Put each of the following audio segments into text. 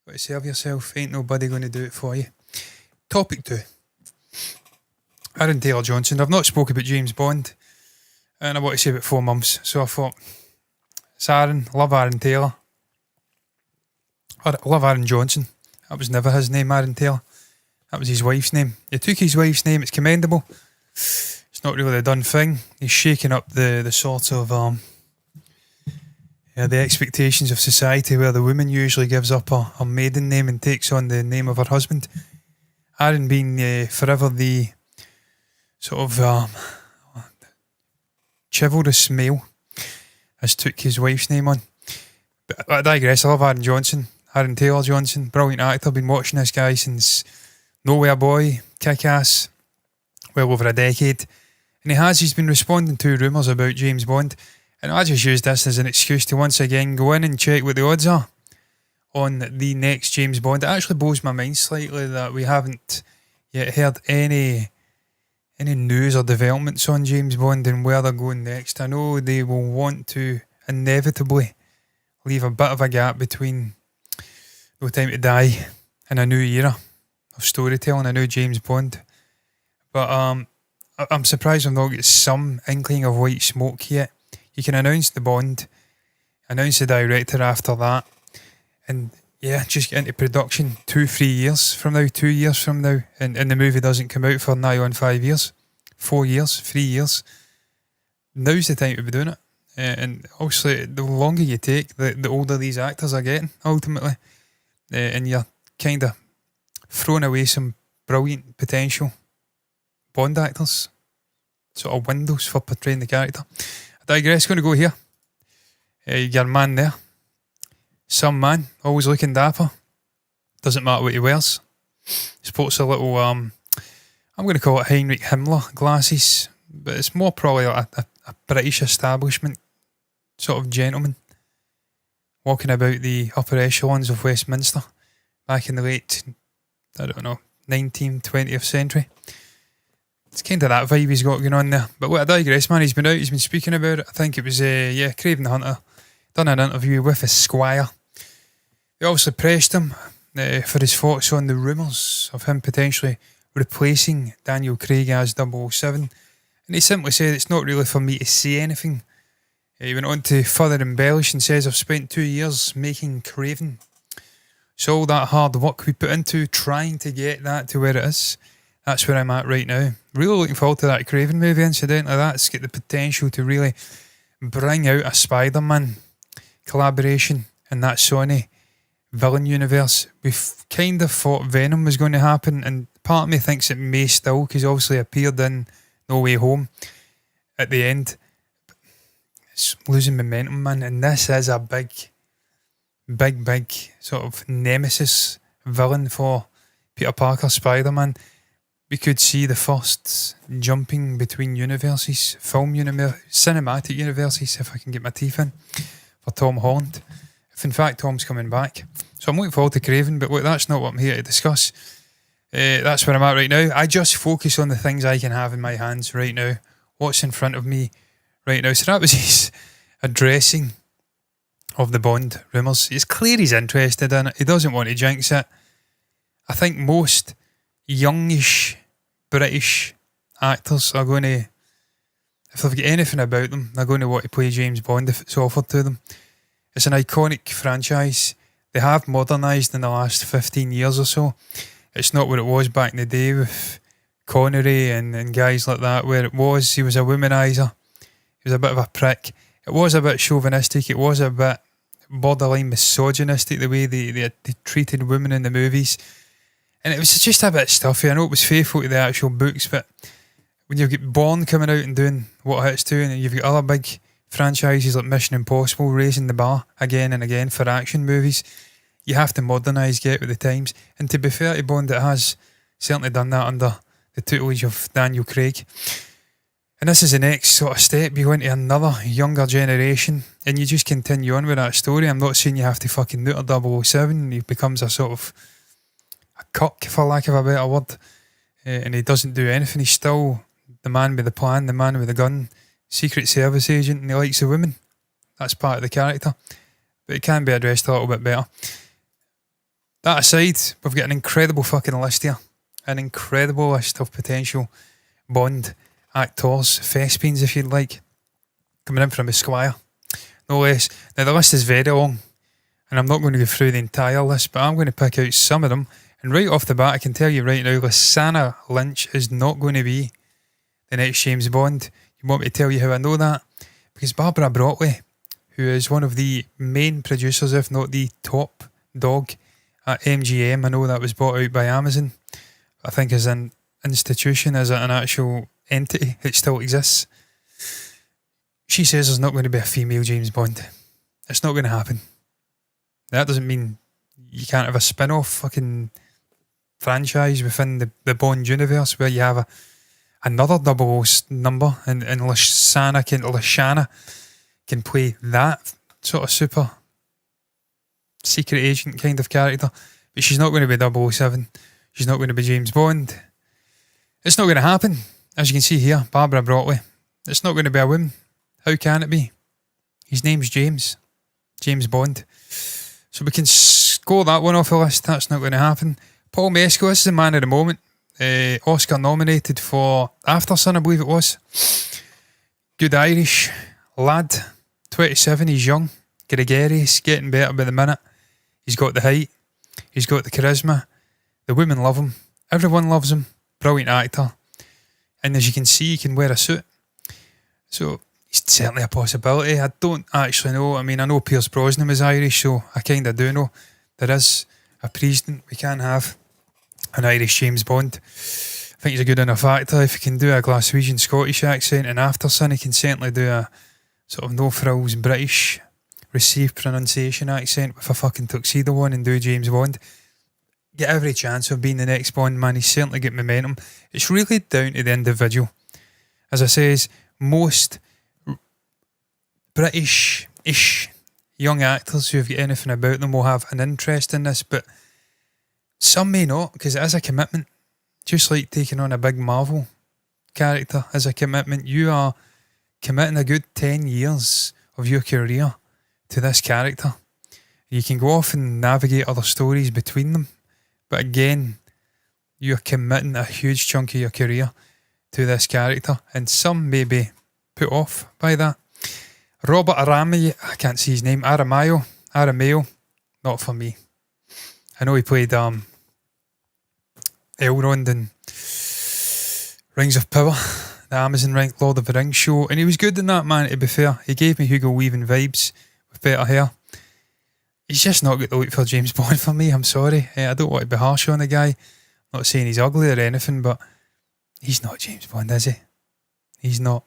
Got to serve yourself. Ain't nobody going to do it for you. Topic 2. Aaron Taylor-Johnson. I've not spoke about James Bond, and I want to say about 4 months. So I thought, it's Aaron. Love Aaron Taylor. I love Aaron Johnson. That was never his name, Aaron Taylor. That was his wife's name. He took his wife's name. It's commendable. It's not really the done thing. He's shaking up the sort of the expectations of society, where the woman usually gives up her maiden name and takes on the name of her husband. Aaron, being forever the sort of chivalrous male, has took his wife's name on. But I digress. I love Aaron Johnson. Aaron Taylor-Johnson, brilliant actor. Been watching this guy since Nowhere Boy, Kick-Ass, well over a decade. And he's been responding to rumours about James Bond. And I just used this as an excuse to once again go in and check what the odds are on the next James Bond. It actually blows my mind slightly that we haven't yet heard any news or developments on James Bond and where they're going next. I know they will want to inevitably leave a bit of a gap between No Time to Die and a new era of storytelling, a new James Bond. But I'm surprised we've not got some inkling of white smoke yet. You can announce the Bond, announce the director after that, and just get into production 2 years from now, and the movie doesn't come out for nigh on 5 years, 4 years, 3 years. Now's the time to be doing it. And obviously, the longer you take, the older these actors are getting, ultimately. And you're kind of throwing away some brilliant potential Bond actors, sort of windows for portraying the character. I digress, going to go here. Your man there. Some man, always looking dapper. Doesn't matter what he wears. Sports a little, I'm going to call it Heinrich Himmler glasses, but it's more probably like a British establishment sort of gentleman walking about the upper echelons of Westminster back in the late, 19th, 20th century. It's kind of that vibe he's got going on there. But what I digress, man. He's been out, he's been speaking about it. I think it was, Craven the Hunter done an interview with his squire. They obviously pressed him for his thoughts on the rumours of him potentially replacing Daniel Craig as 007. And he simply said, it's not really for me to say anything. He went on to further embellish and says, I've spent 2 years making Craven. So all that hard work we put into trying to get that to where it is, that's where I'm at right now. Really looking forward to that Craven movie, incidentally. That's got the potential to really bring out a Spider-Man collaboration in that Sony villain universe. We've kind of thought Venom was going to happen, and part of me thinks it may still, because obviously appeared in No Way Home at the end. It's losing momentum, man, and this is a big sort of nemesis villain for Peter Parker, Spider-Man. We could see the first jumping between universes, cinematic universes, if I can get my teeth in, for Tom Holland. If in fact Tom's coming back. So I'm looking forward to Craven, but look, that's not what I'm here to discuss. That's where I'm at right now. I just focus on the things I can have in my hands right now. What's in front of me right now. So that was his addressing of the Bond rumours. It's clear he's interested in it. He doesn't want to jinx it. I think most youngish British actors are going to, if they've got anything about them, they're going to want to play James Bond if it's offered to them. It's an iconic franchise. They have modernised in the last 15 years or so. It's not what it was back in the day with Connery and guys like that, where he was a womaniser. He was a bit of a prick. It was a bit chauvinistic. It was a bit borderline misogynistic, the way they treated women in the movies. And it was just a bit stuffy. I know it was faithful to the actual books, but when you get Bourne coming out and doing what it's doing, and you've got other big franchises like Mission Impossible raising the bar again and again for action movies, you have to modernise, get with the times. And to be fair to Bond, it has certainly done that under the tutelage of Daniel Craig. And this is the next sort of step. You go into another younger generation and you just continue on with that story. I'm not saying you have to fucking neuter 007. He becomes a sort of a cuck, for lack of a better word. And he doesn't do anything. He's still the man with the plan, the man with the gun, Secret Service agent, and he likes the women. That's part of the character. But it can be addressed a little bit better. That aside, we've got an incredible fucking list here. An incredible list of potential Bond actors, thespians if you'd like, coming in from Esquire. No less. Now the list is very long, and I'm not going to go through the entire list, but I'm going to pick out some of them. And right off the bat, I can tell you right now, Lysana Lynch is not going to be the next James Bond. You want me to tell you how I know that? Because Barbara Broccoli, who is one of the main producers, if not the top dog at MGM, I know that was bought out by Amazon, I think as an institution, as an actual entity, it still exists. She says there's not going to be a female James Bond. It's not going to happen. That doesn't mean you can't have a spin-off fucking franchise within the Bond universe where you have another 00 number and Lysana can play that sort of super secret agent kind of character. But she's not going to be 007. She's not going to be James Bond. It's not going to happen. As you can see here, Barbara Broccoli. It's not going to be a whim. How can it be? His name's James. James Bond. So we can score that one off the list. That's not going to happen. Paul Mescal, this is the man of the moment. Oscar nominated for After Sun, I believe it was. Good Irish lad. 27, he's young. Gregarious, getting better by the minute. He's got the height. He's got the charisma. The women love him. Everyone loves him. Brilliant actor. And as you can see, he can wear a suit. So it's certainly a possibility. I don't actually know. I mean, I know Pierce Brosnan was Irish, so I kind of do know there is a precedent. We can have an Irish James Bond. I think he's a good enough actor. If he can do a Glaswegian Scottish accent and After Sun, he can certainly do a sort of no frills British received pronunciation accent with a fucking tuxedo on and do James Bond. Get every chance of being the next Bond, man. He's certainly got momentum. It's really down to the individual. As I says, most British-ish young actors who've got anything about them will have an interest in this, but some may not, because it is a commitment. Just like taking on a big Marvel character as a commitment. You are committing a good 10 years of your career to this character. You can go off and navigate other stories between them, but again, you're committing a huge chunk of your career to this character, and some may be put off by that. Robert Arami, I can't see his name, Aramayo, not for me. I know he played Elrond in Rings of Power, the Amazon Lord of the Rings show, and he was good in that, man, to be fair. He gave me Hugo Weaving vibes with better hair. He's just not got the look for James Bond for me, I'm sorry. I don't want to be harsh on the guy. I'm not saying he's ugly or anything, but he's not James Bond, is he? He's not.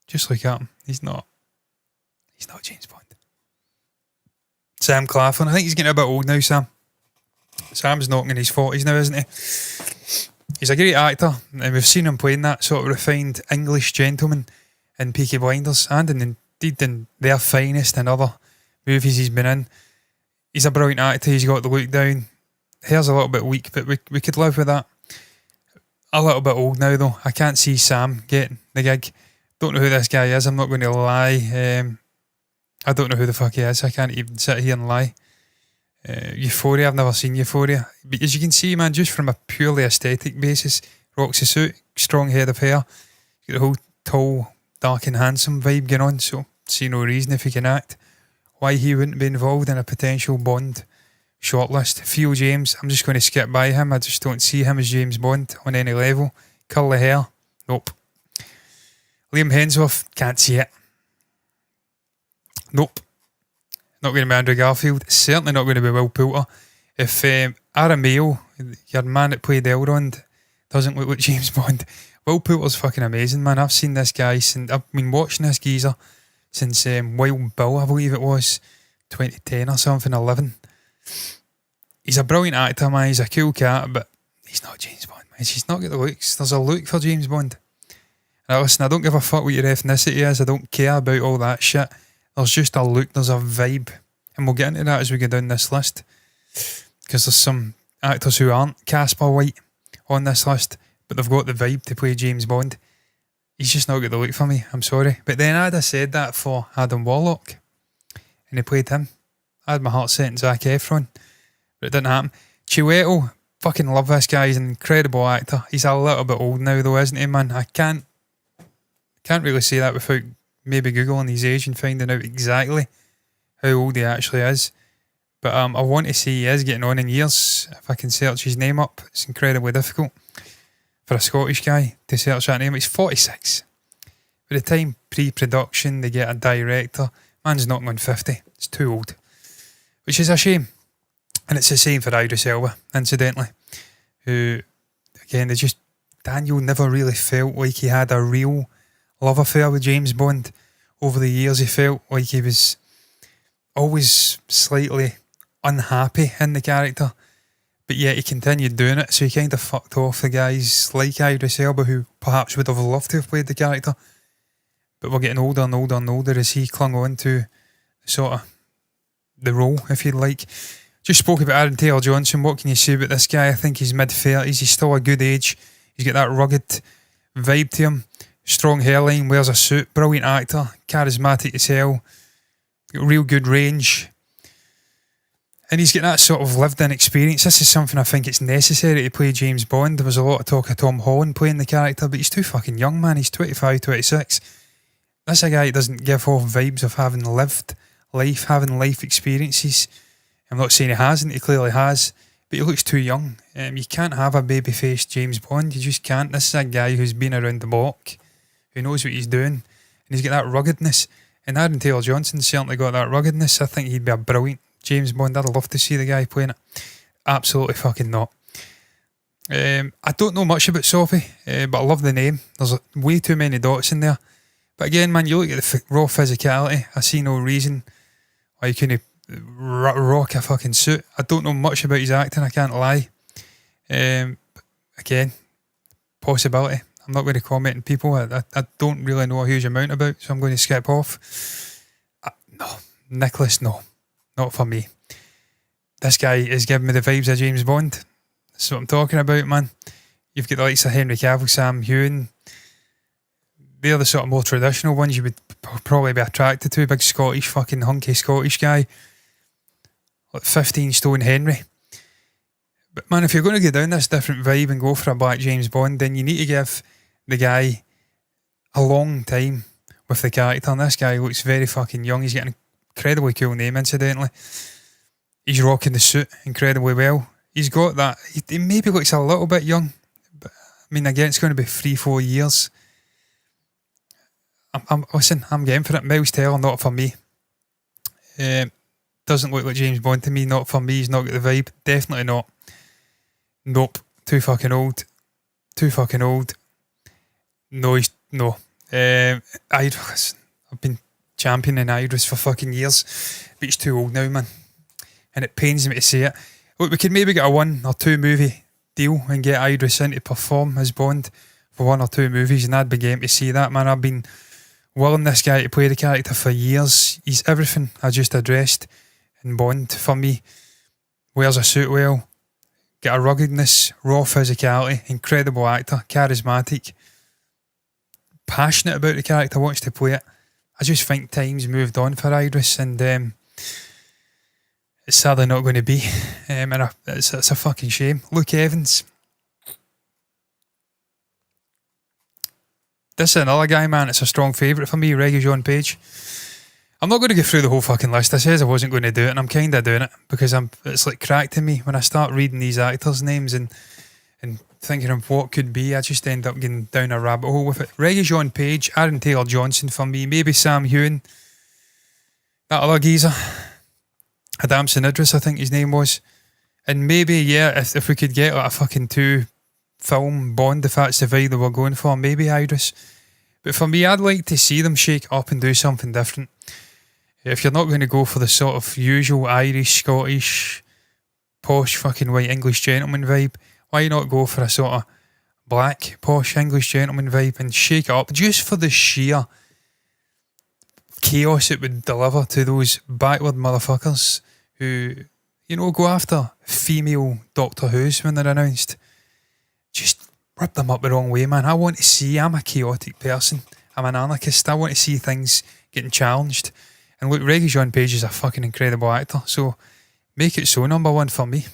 Just look at him. He's not James Bond. Sam Claflin, I think he's getting a bit old now, Sam. Sam's knocking in his 40s now, isn't he? He's a great actor, and we've seen him playing that sort of refined English gentleman in Peaky Blinders, and indeed in Their Finest and other movies he's been in. He's a brilliant actor. He's got the look down. Hair's a little bit weak, but we could live with that. A little bit old now, though. I can't see Sam getting the gig. Don't know who this guy is. I'm not going to lie. I don't know who the fuck he is. I can't even sit here and lie. Euphoria, I've never seen Euphoria. But as you can see, man, just from a purely aesthetic basis, rocks a suit, strong head of hair, got the whole tall, dark and handsome vibe going on, so see no reason if he can act why he wouldn't be involved in a potential Bond shortlist. Theo James, I'm just going to skip by him. I just don't see him as James Bond on any level. Curly hair, nope. Liam Hemsworth, can't see it. Nope. Not going to be Andrew Garfield. Certainly not going to be Will Poulter. If Aramayo, your man that played Elrond, doesn't look like James Bond, Will Poulter's fucking amazing, man. I've seen this guy since I've been watching this geezer since Wild Bill, I believe it was 2010 or something, 11. He's a brilliant actor, man. He's a cool cat, but he's not James Bond, man. He's not got the looks. There's a look for James Bond. Now listen, I don't give a fuck what your ethnicity is. I don't care about all that shit. There's just a look, there's a vibe. And we'll get into that as we go down this list. Because there's some actors who aren't Casper White on this list, but they've got the vibe to play James Bond. He's just not got the look for me, I'm sorry. But then I'd have said that for Adam Warlock, and he played him. I had my heart set on Zac Efron, but it didn't happen. Chiwetel, fucking love this guy. He's an incredible actor. He's a little bit old now though, isn't he, man? I can't really say that without maybe Googling his age and finding out exactly how old he actually is. But I want to say he is getting on in years. If I can search his name up, it's incredibly difficult for a Scottish guy to search that name. He's 46. By the time pre-production they get a director, man's knocking on 50. It's too old. Which is a shame. And it's the same for Idris Elba, incidentally. Who, again, Daniel never really felt like he had a real love affair with James Bond. Over the years he felt like he was always slightly unhappy in the character, but yet he continued doing it, so he kind of fucked off the guys like Idris Elba who perhaps would have loved to have played the character, but we're getting older and older and older as he clung on to sort of the role, if you'd like. Just spoke about Aaron Taylor-Johnson. What can you say about this guy? I think he's mid-30s, he's still a good age, he's got that rugged vibe to him, strong hairline, wears a suit, brilliant actor, charismatic as hell, got real good range. And he's got that sort of lived-in experience. This is something I think it's necessary to play James Bond. There was a lot of talk of Tom Holland playing the character, but he's too fucking young, man. He's 25, 26. That's a guy that doesn't give off vibes of having lived life, having life experiences. I'm not saying he hasn't, he clearly has, but he looks too young. You can't have a baby-faced James Bond. You just can't. This is a guy who's been around the block, who knows what he's doing, and he's got that ruggedness. And Aaron Taylor-Johnson certainly got that ruggedness. I think he'd be a brilliant James Bond. I'd love to see the guy playing it. Absolutely fucking not. I don't know much about Sophie, but I love the name. There's way too many dots in there. But again, man, you look at the raw physicality. I see no reason why you couldn't rock a fucking suit. I don't know much about his acting, I can't lie. Again, possibility. I'm not going to comment on people I don't really know a huge amount about, so I'm going to skip off. No, Nicholas, no. Not for me. This guy is giving me the vibes of James Bond. That's what I'm talking about, man. You've got the likes of Henry Cavill, Sam Heughan. They're the sort of more traditional ones you would probably be attracted to. Big Scottish, fucking hunky Scottish guy. Like 15 stone Henry. But man, if you're going to go down this different vibe and go for a black James Bond, then you need to give the guy a long time with the character. And this guy looks very fucking young. He's got an incredibly cool name, incidentally. He's rocking the suit incredibly well. He's got that. He maybe looks a little bit young, but I mean, again, it's going to be 3-4 years. Listen, I'm getting for it. Miles Teller, not for me. Doesn't look like James Bond to me. Not for me. He's not got the vibe. Definitely not. Nope. Too fucking old. Too fucking old. No, he's no. Idris. I've been championing Idris for fucking years, but he's too old now, man. And it pains me to say it. Look, we could maybe get a 1 or 2 movie deal and get Idris in to perform as Bond for 1 or 2 movies, and I'd be game to see that, man. I've been willing this guy to play the character for years. He's everything I just addressed in Bond for me. Wears a suit well, got a ruggedness, raw physicality, incredible actor, charismatic, passionate about the character, wants to play it. I just think time's moved on for Idris, and it's sadly not going to be. And it's a fucking shame. Luke Evans. This is another guy, man. It's a strong favourite for me, Regé-Jean Page. I'm not going to go through the whole fucking list. I says I wasn't going to do it, and I'm kind of doing it because it's like crack to me when I start reading these actors' names and thinking of what could be. I just end up getting down a rabbit hole with it. Regé-Jean Page, Aaron Taylor-Johnson for me, maybe Sam Heughan, that other geezer, Adamson Idris, I think his name was, and maybe, yeah, if we could get like a fucking 2-film Bond, if that's the vibe that we're going for, maybe Idris. But for me, I'd like to see them shake up and do something different. If you're not going to go for the sort of usual Irish, Scottish, posh fucking white English gentleman vibe, why not go for a sort of black, posh English gentleman vibe and shake it up just for the sheer chaos it would deliver to those backward motherfuckers who, you know, go after female Doctor Who's when they're announced. Just rub them up the wrong way, man. I want to see, I'm a chaotic person. I'm an anarchist. I want to see things getting challenged. And look, Regé-Jean Page is a fucking incredible actor. So make it so, number 1 for me.